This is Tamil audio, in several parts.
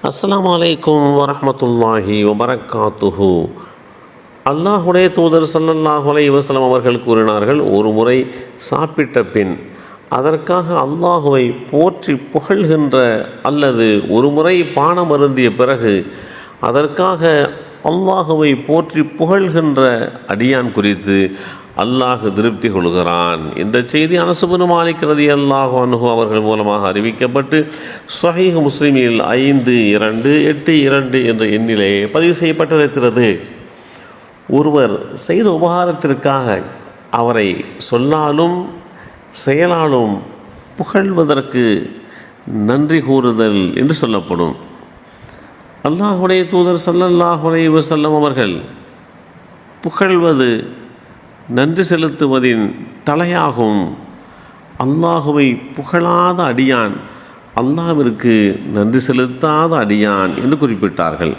அஸ்ஸலாமு அலைக்கும் வரஹ்மத்துல்லாஹி வபரக்காத்துஹு. அல்லாஹுடைய தூதர் ஸல்லல்லாஹு அலைஹி வஸல்லம் அவர்கள் கூறினார்கள், ஒரு முறை சாப்பிட்ட பின் அதற்காக அல்லாஹுவை போற்றி புகழ்கின்ற அல்லது ஒரு முறை பானம் அருந்திய பிறகு அதற்காக அல்லாஹுவை போற்றி புகழ்கின்ற அடியான் குறித்து அல்லாஹ் திருப்தி கொள்கிறான். இந்த செய்தி அனஸ் இப்னு மாலிக் ரலியல்லாஹு அன்ஹு அவர்கள் மூலமாக அறிவிக்கப்பட்டு ஸஹீஹ் முஸ்லிமில் 5282 என்ற எண்ணிலே பதிவு செய்யப்பட்டிருக்கிறது. ஒருவர் செய்த உபகாரத்திற்காக அவரை சொல்லாலும் செயலாலும் புகழ்வதற்கு நன்றி கூறுதல் என்று சொல்லப்படும். அல்லாஹுடைய தூதர் ஸல்லல்லாஹு அலைஹி வஸல்லம் அவர்கள் புகழ்வது நன்றி செலுத்துவதின் தலையாகும். அல்லாஹுவை புகழாத அடியான் அல்லாஹ்விற்கு நன்றி செலுத்தாத அடியான் என்று குறிப்பிட்டார்கள்.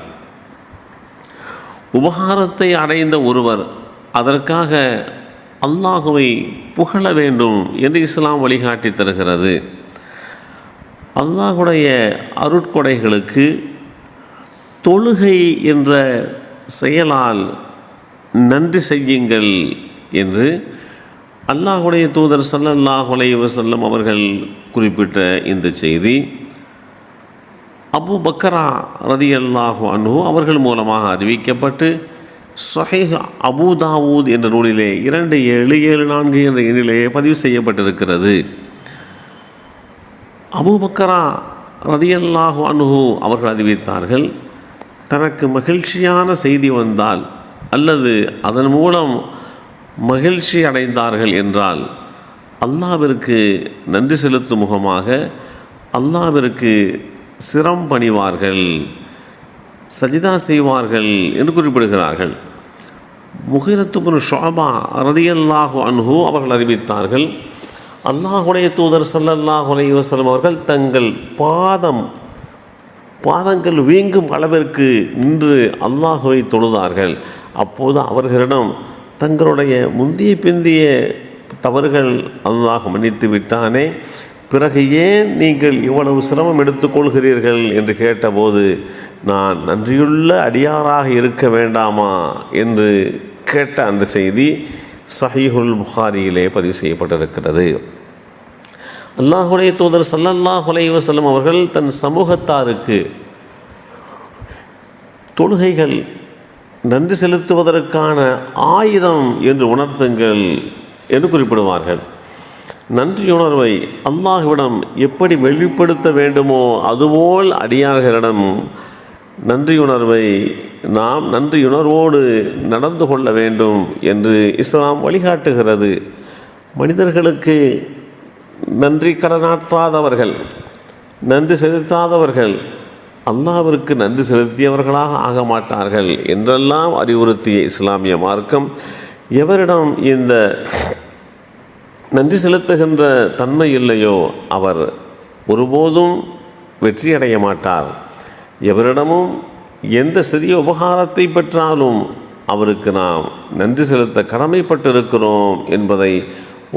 உபகாரத்தை அடைந்த ஒருவர் அதற்காக அல்லாஹுவை புகழ வேண்டும் என்று இஸ்லாம் வழிகாட்டி தருகிறது. அல்லாஹுடைய அருட்கொடைகளுக்கு தொழுகை என்ற செயலால் நன்றி செய்யுங்கள் என்று அல்லாஹுடைய தூதர் ஸல்லல்லாஹு அலைஹி வஸல்லம் அவர்கள் குறிப்பிட்ட இந்த செய்தி அபூ பக்கரா ரலியல்லாஹு அன்ஹு அவர்கள் மூலமாக அறிவிக்கப்பட்டு ஸஹீஹ் அபூ தாவூத் என்ற நூலிலே 2774 என்ற எண்ணிலே பதிவு செய்யப்பட்டிருக்கிறது. அபூ பக்கரா ரலியல்லாஹு அன்ஹு அவர்கள் அறிவித்தார்கள், தனக்கு மகிழ்ச்சியான செய்தி வந்தால் அல்லது அதன் மூலம் மகிழ்ச்சி அடைந்தார்கள் என்றால் அல்லாஹ்விற்கு நன்றி செலுத்தும் முகமாக அல்லாஹ்விற்கு சிரம் பணிவார்கள், சஜிதா செய்வார்கள் என்று குறிப்பிடுகிறார்கள். முகிரத்து இப்னு ஷுஅபா ரலியல்லாஹு அன்ஹு அவர்கள் அறிவித்தார்கள், அல்லாஹுடைய தூதர் ஸல்லல்லாஹு அலைஹி வஸல்லம் அவர்கள் தங்கள் பாதங்கள் வீங்கும் அளவிற்கு நின்று அல்லாஹுவை தொழுதார்கள். அப்போது அவர்களிடம், தங்களுடைய முந்திய பிந்திய தவறுகள் அல்லாஹ் மன்னித்து விட்டானே, பிறகு ஏன் நீங்கள் இவ்வளவு சிரமம் எடுத்துக்கொள்கிறீர்கள் என்று கேட்டபோது, நான் நன்றியுள்ள அடியாராக இருக்க வேண்டாமா என்று கேட்ட அந்த செய்தி ஸஹீஹுல் புகாரியிலே பதிவு செய்யப்பட்டிருக்கிறது. அல்லாஹுடைய தூதர் ஸல்லல்லாஹு அலைஹி வஸல்லம் அவர்கள் தன் சமூகத்தாருக்கு தொழுகைகள் நன்றி செலுத்துவதற்கான ஆயுதம் என்று உணர்த்துங்கள் என்று குறிப்பிடுவார்கள். நன்றியுணர்வை அல்லாஹ்விடம் எப்படி வெளிப்படுத்த வேண்டுமோ அதுபோல் அடியார்களிடம் நன்றியுணர்வை நாம் நன்றியுணர்வோடு நடந்து கொள்ள வேண்டும் என்று இஸ்லாம் வழிகாட்டுகிறது. மனிதர்களுக்கு நன்றி கடனாற்றாதவர்கள், நன்றி செலுத்தாதவர்கள் அல்லாஹ்விற்கு நன்றி செலுத்தியவர்களாக ஆக மாட்டார்கள் என்றெல்லாம் அறிவுறுத்திய இஸ்லாமிய மார்க்கம், எவரிடம் இந்த நன்றி செலுத்துகின்ற தன்மை இல்லையோ அவர் ஒருபோதும் வெற்றியடைய மாட்டார். எவரிடமும் எந்த சிறிய உபகாரத்தை பெற்றாலும் அவருக்கு நாம் நன்றி செலுத்த கடமைப்பட்டிருக்கிறோம் என்பதை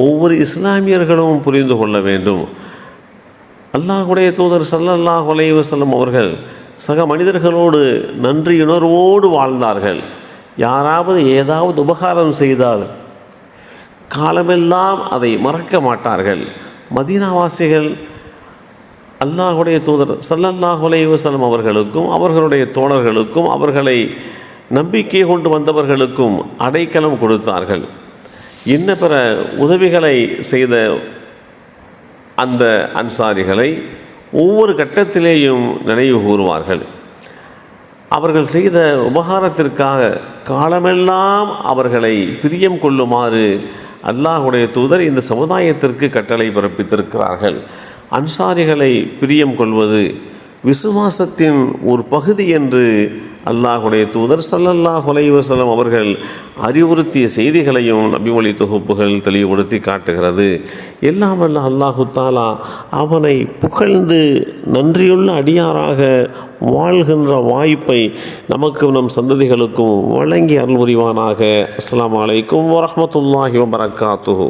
ஒவ்வொரு இஸ்லாமியர்களும் புரிந்து கொள்ள வேண்டும். அல்லாஹுடைய தூதர் ஸல்லல்லாஹு அலைஹி வஸல்லம் அவர்கள் சக மனிதர்களோடு நன்றியுணர்வோடு வாழ்ந்தார்கள். யாராவது ஏதாவது உபகாரம் செய்தால் காலமெல்லாம் அதை மறக்க மாட்டார்கள். மதீனாவாசிகள் அல்லாஹுடைய தூதர் ஸல்லல்லாஹு அலைஹி வஸல்லம் அவர்களுக்கும் அவர்களுடைய தோழர்களுக்கும் அவர்களை நம்பிக்கை கொண்டு வந்தவர்களுக்கும் அடைக்கலம் கொடுத்தார்கள். இன்ன பிற உதவிகளை செய்த அந்த அன்சாரிகளை ஒவ்வொரு கட்டத்திலேயும் நினைவு கூறுவார்கள். அவர்கள் செய்த உபகாரத்திற்காக காலமெல்லாம் அவர்களை பிரியம் கொள்ளுமாறு அல்லாஹுடைய தூதர் இந்த சமுதாயத்திற்கு கட்டளை பிறப்பித்திருக்கிறார்கள். அன்சாரிகளை பிரியம் கொள்வது விசுவாசத்தின் ஒரு பகுதி என்று அல்லாஹுடைய தூதர் ஸல்லல்லாஹு அலைஹி வஸல்லம் அவர்கள் அறிவுறுத்திய செய்திகளையும் நபிமொழி தொகுப்புகள் தெளிவுபடுத்தி காட்டுகிறது. எல்லாம் வல்ல அல்லாஹு தாலா அவனை புகழ்ந்து நன்றியுள்ள அடியாராக வாழ்கின்ற வாய்ப்பை நமக்கும் நம் சந்ததிகளுக்கும் வழங்கி அருள் புரிவானாக. அஸ்ஸலாமு அலைக்கும் வரஹ்மத்துல்லாஹி வபரக்காத்துஹு.